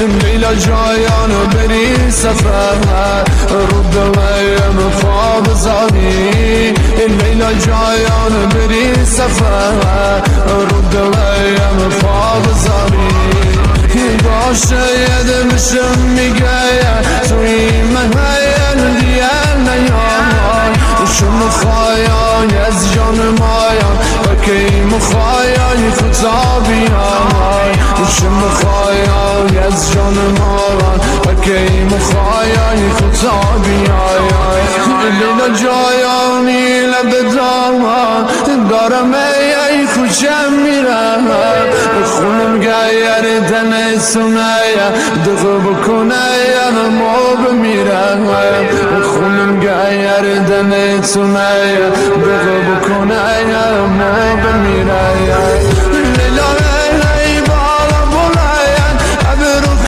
لیلا جایان بری سفر رو دلیم خواب زنی لیلا جایان بری سفر رو دلیم خواب زنی باشه یه دمشم میگه توی من هیل دیگر نیای شما خواهی از جان مایم و که مخواهی خطابی های شما خواهی از جان مایم و که مخواهی خطابی های لیلا جایانی لب دارم ای خوشم میرم خونم گیر دن سونه دقه بکنه ما بمیرم خونم گیر دن سونه دقه بکنه ما بمیرم